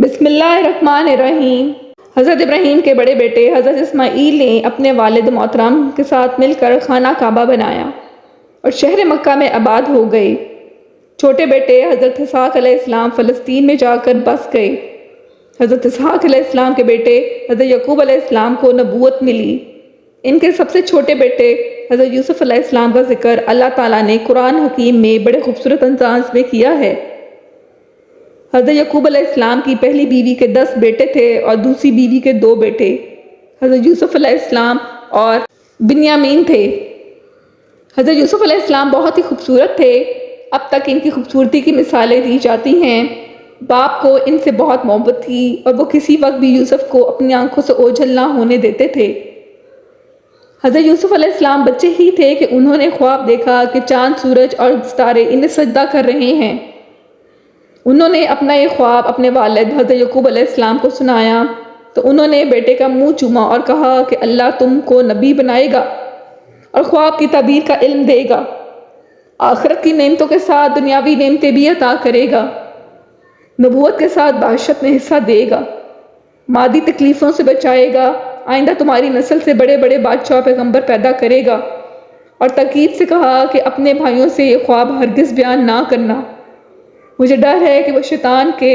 بسم اللہ الرحمن الرحیم۔ حضرت ابراہیم کے بڑے بیٹے حضرت اسماعیل نے اپنے والد محترم کے ساتھ مل کر خانہ کعبہ بنایا اور شہر مکہ میں آباد ہو گئے۔ چھوٹے بیٹے حضرت اسحاق علیہ السلام فلسطین میں جا کر بس گئے۔ حضرت اسحاق علیہ السلام کے بیٹے حضرت یعقوب علیہ السلام کو نبوت ملی۔ ان کے سب سے چھوٹے بیٹے حضرت یوسف علیہ السلام کا ذکر اللہ تعالیٰ نے قرآن حکیم میں بڑے خوبصورت انداز میں کیا ہے۔ حضرت یعقوب علیہ السلام کی پہلی بیوی کے 10 بیٹے تھے اور دوسری بیوی کے 2 بیٹے حضرت یوسف علیہ السلام اور بنیامین تھے۔ حضرت یوسف علیہ السلام بہت ہی خوبصورت تھے۔ اب تک ان کی خوبصورتی کی مثالیں دی جاتی ہیں۔ باپ کو ان سے بہت محبت تھی اور وہ کسی وقت بھی یوسف کو اپنی آنکھوں سے اوجھل نہ ہونے دیتے تھے۔ حضرت یوسف علیہ السلام بچے ہی تھے کہ انہوں نے خواب دیکھا کہ چاند، سورج اور ستارے انہیں سجدہ کر رہے ہیں۔ انہوں نے اپنا یہ خواب اپنے والد حضرت یعقوب علیہ السلام کو سنایا تو انہوں نے بیٹے کا منہ چوما اور کہا کہ اللہ تم کو نبی بنائے گا اور خواب کی تعبیر کا علم دے گا، آخرت کی نعمتوں کے ساتھ دنیاوی نعمتیں بھی عطا کرے گا، نبوت کے ساتھ بادشاہت میں حصہ دے گا، مادی تکلیفوں سے بچائے گا، آئندہ تمہاری نسل سے بڑے بڑے بادشاہ پیغمبر پیدا کرے گا، اور تاکید سے کہا کہ اپنے بھائیوں سے یہ خواب ہرگز بیان نہ کرنا، مجھے ڈر ہے کہ وہ شیطان کے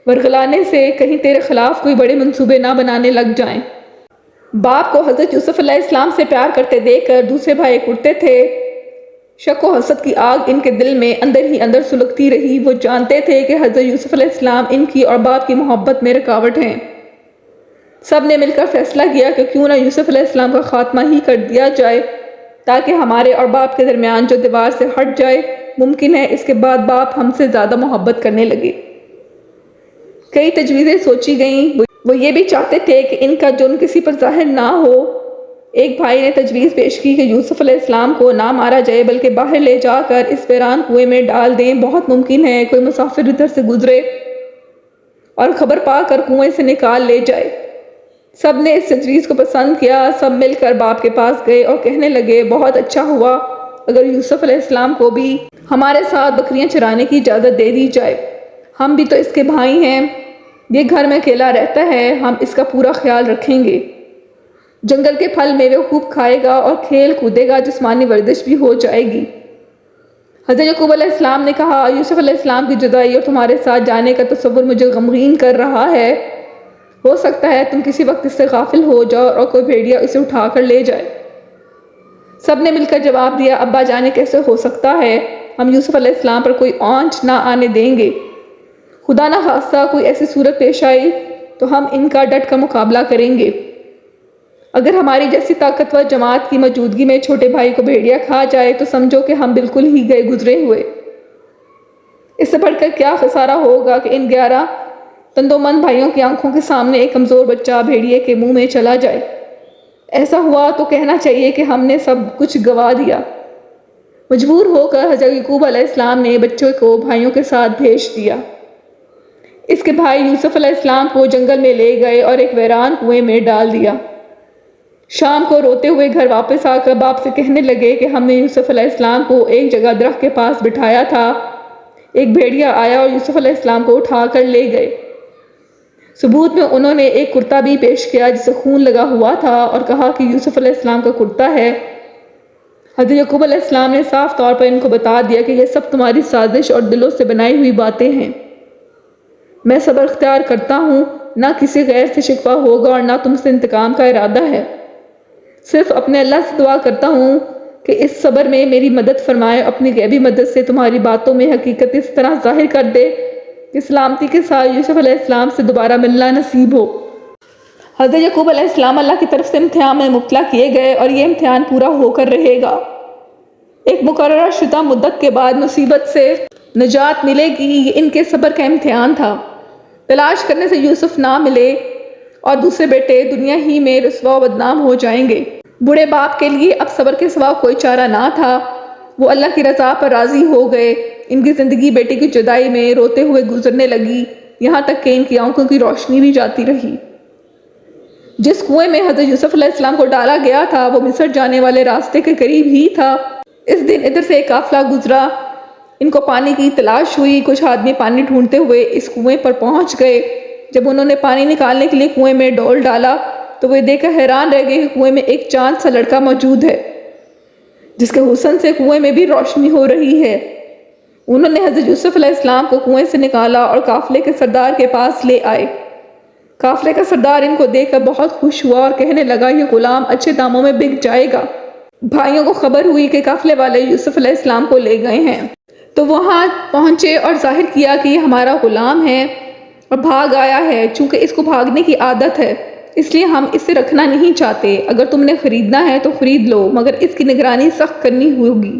ورغلانے سے کہیں تیرے خلاف کوئی بڑے منصوبے نہ بنانے لگ جائیں۔ باپ کو حضرت یوسف علیہ السلام سے پیار کرتے دیکھ کر دوسرے بھائی اکڑتے تھے۔ شک و حسد کی آگ ان کے دل میں اندر ہی اندر سلگتی رہی۔ وہ جانتے تھے کہ حضرت یوسف علیہ السلام ان کی اور باپ کی محبت میں رکاوٹ ہیں۔ سب نے مل کر فیصلہ کیا کہ کیوں نہ یوسف علیہ السلام کا خاتمہ ہی کر دیا جائے تاکہ ہمارے اور باپ کے درمیان جو دیوار سے ہٹ جائے، ممکن ہے اس کے بعد باپ ہم سے زیادہ محبت کرنے لگے۔ کئی تجویزیں سوچی گئیں۔ وہ یہ بھی چاہتے تھے کہ ان کا جرم کسی پر ظاہر نہ ہو۔ ایک بھائی نے تجویز پیش کی کہ یوسف علیہ السلام کو نہ مارا جائے بلکہ باہر لے جا کر اس ویران کنویں میں ڈال دیں۔ بہت ممکن ہے کوئی مسافر ادھر سے گزرے اور خبر پا کر کنویں سے نکال لے جائے۔ سب نے اس تجویز کو پسند کیا۔ سب مل کر باپ کے پاس گئے اور کہنے لگے، بہت اچھا ہوا اگر یوسف علیہ السلام کو بھی ہمارے ساتھ بکریاں چرانے کی اجازت دے دی جائے۔ ہم بھی تو اس کے بھائی ہیں۔ یہ گھر میں اکیلا رہتا ہے، ہم اس کا پورا خیال رکھیں گے۔ جنگل کے پھل میوے خوب کھائے گا اور کھیل کودے گا، جسمانی ورزش بھی ہو جائے گی۔ حضرت یعقوب علیہ السلام نے کہا، یوسف علیہ السلام کی جدائی اور تمہارے ساتھ جانے کا تصور مجھے غمگین کر رہا ہے۔ ہو سکتا ہے تم کسی وقت اس سے غافل ہو جاؤ اور کوئی بھیڑیا اسے اٹھا کر لے جائے۔ سب نے مل کر جواب دیا، ابا جانے کیسے ہو سکتا ہے؟ ہم یوسف علیہ السلام پر کوئی آنچ نہ آنے دیں گے۔ خدا نہ خواستہ کوئی ایسی صورت پیش آئی تو ہم ان کا ڈٹ کر مقابلہ کریں گے۔ اگر ہماری جیسی طاقتور جماعت کی موجودگی میں چھوٹے بھائی کو بھیڑیا کھا جائے تو سمجھو کہ ہم بالکل ہی گئے گزرے ہوئے۔ اس سے بڑھ کر کیا خسارہ ہوگا کہ ان 11 تندومند بھائیوں کی آنکھوں کے سامنے ایک کمزور بچہ بھیڑیے کے منہ میں چلا جائے۔ ایسا ہوا تو کہنا چاہیے کہ ہم نے سب کچھ گوا دیا۔ مجبور ہو کر حضرت یعقوب علیہ السلام نے بچوں کو بھائیوں کے ساتھ بھیج دیا۔ اس کے بھائی یوسف علیہ السلام کو جنگل میں لے گئے اور ایک ویران کنویں میں ڈال دیا۔ شام کو روتے ہوئے گھر واپس آ کر باپ سے کہنے لگے کہ ہم نے یوسف علیہ السلام کو ایک جگہ درخت کے پاس بٹھایا تھا، ایک بھیڑیا آیا اور یوسف علیہ السلام کو اٹھا کر لے گئے۔ ثبوت میں انہوں نے ایک کرتا بھی پیش کیا جس سے خون لگا ہوا تھا اور کہا کہ یوسف علیہ السلام کا کرتا ہے۔ حضرت یعقوب علیہ السلام نے صاف طور پر ان کو بتا دیا کہ یہ سب تمہاری سازش اور دلوں سے بنائی ہوئی باتیں ہیں۔ میں صبر اختیار کرتا ہوں، نہ کسی غیر سے شکوہ ہوگا اور نہ تم سے انتقام کا ارادہ ہے۔ صرف اپنے اللہ سے دعا کرتا ہوں کہ اس صبر میں میری مدد فرمائے، اپنی غیبی مدد سے تمہاری باتوں میں حقیقت اس طرح ظاہر کر دے کہ سلامتی کے ساتھ یوسف علیہ السلام سے دوبارہ ملنا نصیب ہو۔ حضرت یعقوب علیہ السلام اللہ کی طرف سے امتحان میں مبتلا کیے گئے اور یہ امتحان پورا ہو کر رہے گا۔ ایک مقررہ شدہ مدت کے بعد مصیبت سے نجات ملے گی۔ یہ ان کے صبر کا امتحان تھا۔ تلاش کرنے سے یوسف نہ ملے اور دوسرے بیٹے دنیا ہی میں رسوا و بدنام ہو جائیں گے۔ بوڑھے باپ کے لیے اب صبر کے سوا کوئی چارہ نہ تھا۔ وہ اللہ کی رضا پر راضی ہو گئے۔ ان کی زندگی بیٹی کی جدائی میں روتے ہوئے گزرنے لگی، یہاں تک کہ ان کی آنکھوں کی روشنی بھی جاتی رہی۔ جس کنویں میں حضرت یوسف علیہ السلام کو ڈالا گیا تھا وہ مصر جانے والے راستے کے قریب ہی تھا۔ اس دن ادھر سے ایک قافلہ گزرا۔ ان کو پانی کی تلاش ہوئی۔ کچھ آدمی پانی ڈھونڈتے ہوئے اس کنویں پر پہنچ گئے۔ جب انہوں نے پانی نکالنے کے لیے کنویں میں ڈول ڈالا تو وہ دیکھ کر حیران رہ گئے کہ کنویں میں ایک چاند سا لڑکا موجود ہے جس کے حسن سے کنویں میں بھی روشنی ہو رہی ہے۔ انہوں نے حضرت یوسف علیہ السلام کو کنویں سے نکالا اور قافلے کے سردار کے پاس لے آئے۔ قافلے کا سردار ان کو دیکھ کر بہت خوش ہوا اور کہنے لگا یہ غلام اچھے داموں میں بک جائے گا۔ بھائیوں کو خبر ہوئی کہ قافلے والے یوسف علیہ السلام کو لے گئے ہیں تو وہاں پہنچے اور ظاہر کیا کہ یہ ہمارا غلام ہے اور بھاگ آیا ہے۔ چونکہ اس کو بھاگنے کی عادت ہے اس لیے ہم اسے رکھنا نہیں چاہتے، اگر تم نے خریدنا ہے تو خرید لو، مگر اس کی نگرانی سخت کرنی ہوگی۔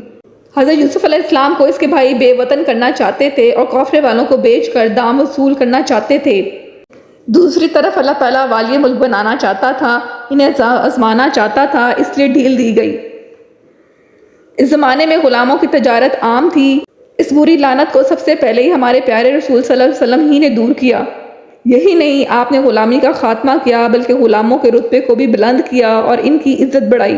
حضرت یوسف علیہ السلام کو اس کے بھائی بے وطن کرنا چاہتے تھے اور قافلے والوں کو بیچ کر دام وصول کرنا چاہتے تھے۔ دوسری طرف اللہ تعالیٰ والی ملک بنانا چاہتا تھا، انہیں آزمانا چاہتا تھا، اس لیے ڈھیل دی گئی۔ اس زمانے میں غلاموں کی تجارت عام تھی۔ اس بری لعنت کو سب سے پہلے ہی ہمارے پیارے رسول صلی اللہ علیہ وسلم ہی نے دور کیا۔ یہی نہیں، آپ نے غلامی کا خاتمہ کیا بلکہ غلاموں کے رتبے کو بھی بلند کیا اور ان کی عزت بڑھائی۔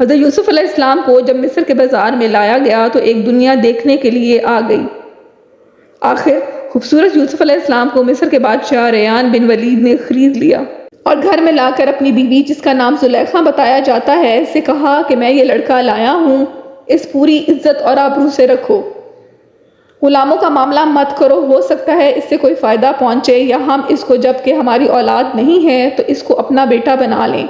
حضرت یوسف علیہ السلام کو جب مصر کے بازار میں لایا گیا تو ایک دنیا دیکھنے کے لیے آ گئی۔ آخر خوبصورت یوسف علیہ السلام کو مصر کے بادشاہ ریان بن ولید نے خرید لیا اور گھر میں لا کر اپنی بیوی جس کا نام زلیخا بتایا جاتا ہے سے کہا کہ میں یہ لڑکا لایا ہوں، اس پوری عزت اور آبرو سے رکھو۔ غلاموں کا معاملہ مت کرو، ہو سکتا ہے اس سے کوئی فائدہ پہنچے یا ہم اس کو جب کہ ہماری اولاد نہیں ہے تو اس کو اپنا بیٹا بنا لیں۔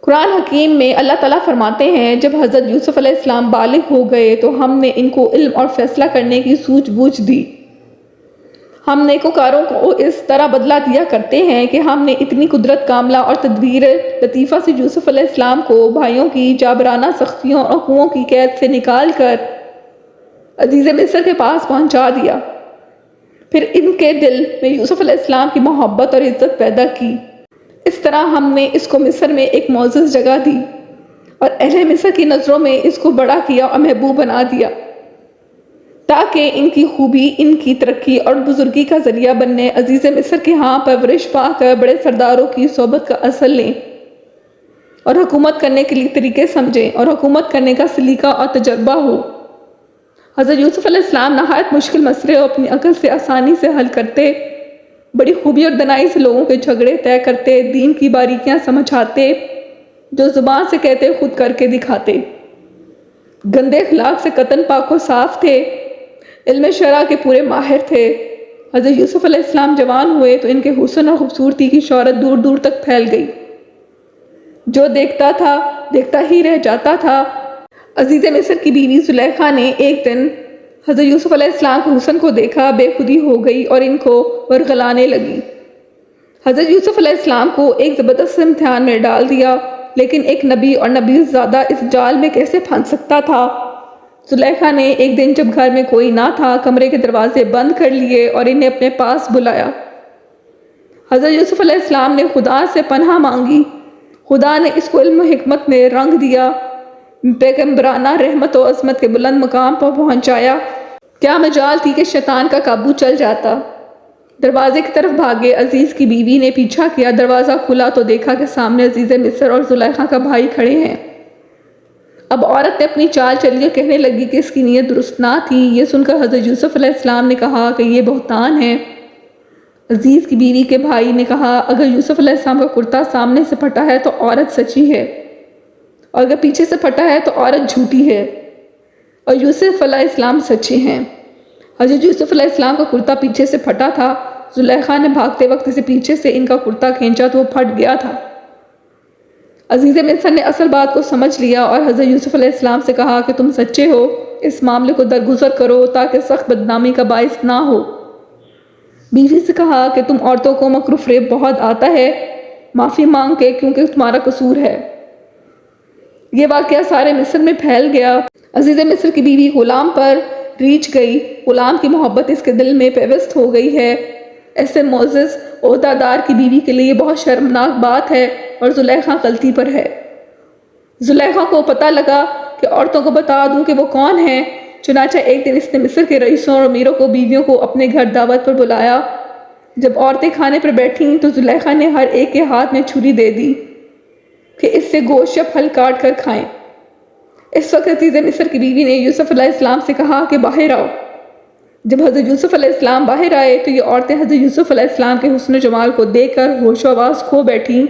قرآن حکیم میں اللہ تعالیٰ فرماتے ہیں جب حضرت یوسف علیہ السلام بالغ ہو گئے تو ہم نے ان کو علم اور فیصلہ کرنے کی سوجھ بوجھ دی۔ ہم نیکوکاروں کو اس طرح بدلہ دیا کرتے ہیں کہ ہم نے اتنی قدرت کاملہ اور تدبیر لطیفہ سے یوسف علیہ السلام کو بھائیوں کی جابرانہ سختیوں اور کنووں کی قید سے نکال کر عزیز مصر کے پاس پہنچا دیا۔ پھر ان کے دل میں یوسف علیہ السلام کی محبت اور عزت پیدا کی۔ اس طرح ہم نے اس کو مصر میں ایک معزز جگہ دی اور اہل مصر کی نظروں میں اس کو بڑا کیا اور محبوب بنا دیا تاکہ ان کی خوبی، ان کی ترقی اور بزرگی کا ذریعہ بننے عزیز مصر کے ہاں پرورش پا کر بڑے سرداروں کی صحبت کا اصل لیں اور حکومت کرنے کے لیے طریقے سمجھیں اور حکومت کرنے کا سلیقہ اور تجربہ ہو۔ حضرت یوسف علیہ السلام نہایت مشکل مسئلے اور اپنی عقل سے آسانی سے حل کرتے، بڑی خوبی اور دنائی سے لوگوں کے جھگڑے طے کرتے، دین کی باریکیاں سمجھاتے، جو زبان سے کہتے خود کر کے دکھاتے، گندے اخلاق سے قطن پاک و صاف تھے، علم شرع کے پورے ماہر تھے۔ حضرت یوسف علیہ السلام جوان ہوئے تو ان کے حسن اور خوبصورتی کی شہرت دور دور تک پھیل گئی، جو دیکھتا تھا دیکھتا ہی رہ جاتا تھا۔ عزیز مصر کی بیوی زلیخا نے ایک دن حضرت یوسف علیہ السلام کے حسن کو دیکھا، بے خودی ہو گئی اور ان کو ورغلانے لگی۔ حضرت یوسف علیہ السلام کو ایک زبردست امتحان میں ڈال دیا، لیکن ایک نبی اور نبی زادہ اس جال میں کیسے پھنس سکتا تھا؟ زلیخا نے ایک دن جب گھر میں کوئی نہ تھا کمرے کے دروازے بند کر لیے اور انہیں اپنے پاس بلایا۔ حضرت یوسف علیہ السلام نے خدا سے پناہ مانگی، خدا نے اس کو علم و حکمت میں رنگ دیا، پیغمبرانہ رحمت و عظمت کے بلند مقام پر پہنچایا۔ کیا مجال تھی کہ شیطان کا قابو چل جاتا۔ دروازے کی طرف بھاگے، عزیز کی بیوی نے پیچھا کیا، دروازہ کھلا تو دیکھا کہ سامنے عزیز مصر اور زلیخا کا بھائی کھڑے ہیں۔ اب عورت نے اپنی چال چلی اور کہنے لگی کہ اس کی نیت درست نہ تھی۔ یہ سن کر حضرت یوسف علیہ السلام نے کہا کہ یہ بہتان ہے۔ عزیز کی بیوی کے بھائی نے کہا اگر یوسف علیہ السلام کا کرتا سامنے سے پھٹا ہے تو عورت سچی ہے، اور اگر پیچھے سے پھٹا ہے تو عورت جھوٹی ہے، اور یوسف علیہ السلام سچے ہیں۔ حضرت یوسف علیہ السلام کا کرتا پیچھے سے پھٹا تھا۔ زلیخا نے بھاگتے وقت اسے پیچھے سے ان کا کرتا کھینچا تو وہ پھٹ گیا تھا۔ عزیز مصر نے اصل بات کو سمجھ لیا اور حضرت یوسف علیہ السلام سے کہا کہ تم سچے ہو، اس معاملے کو درگزر کرو تاکہ سخت بدنامی کا باعث نہ ہو۔ بیوی سے کہا کہ تم عورتوں کو مکر و فریب بہت آتا ہے، معافی مانگ کے کیونکہ تمہارا قصور ہے۔ یہ واقعہ سارے مصر میں پھیل گیا۔ عزیز مصر کی بیوی غلام پر ریچھ گئی، غلام کی محبت اس کے دل میں پیوست ہو گئی ہے۔ ایسے معزز عہدہ دار کی بیوی کے لیے بہت شرمناک بات ہے اور زلیخا غلطی پر ہے۔ زلیخا کو پتہ لگا کہ عورتوں کو بتا دوں کہ وہ کون ہیں، چنانچہ ایک دن اس نے مصر کے رئیسوں اور امیروں کو بیویوں کو اپنے گھر دعوت پر بلایا۔ جب عورتیں کھانے پر بیٹھیں تو زلیخا نے ہر ایک کے ہاتھ میں چھری دے دی کہ اس سے گوشت یا پھل کاٹ کر کھائیں۔ اس وقت عزیز مصر کی بیوی نے یوسف علیہ السلام سے کہا کہ باہر آؤ۔ جب حضرت یوسف علیہ السلام باہر آئے تو یہ عورتیں حضرت یوسف علیہ السلام کے حسن و جمال کو دیکھ کر ہوش و آواز کھو بیٹھیں۔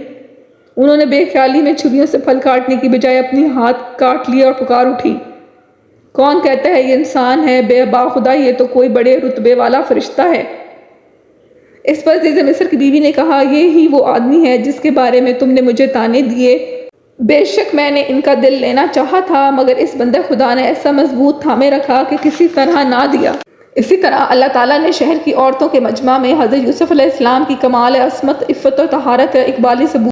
انہوں نے بے خیالی میں چھریوں سے پھل کاٹنے کی بجائے اپنی ہاتھ کاٹ لیے اور پکار اٹھی، کون کہتا ہے یہ انسان ہے؟ بے با خدا یہ تو کوئی بڑے رتبے والا فرشتہ ہے۔ اس پر عزیز مصر کی بیوی نے کہا، یہ ہی وہ آدمی ہے جس کے بارے میں تم نے مجھے طعنے دیے۔ بے شک میں نے ان کا دل لینا چاہا تھا، مگر اس بندہ خدا نے ایسا مضبوط تھامے رکھا کہ کسی طرح نہ دیا۔ اسی طرح اللہ تعالیٰ نے شہر کی عورتوں کے مجمع میں حضرت یوسف علیہ السلام کی کمال عصمت، عفت اور طہارت کا اقبالی ثبوت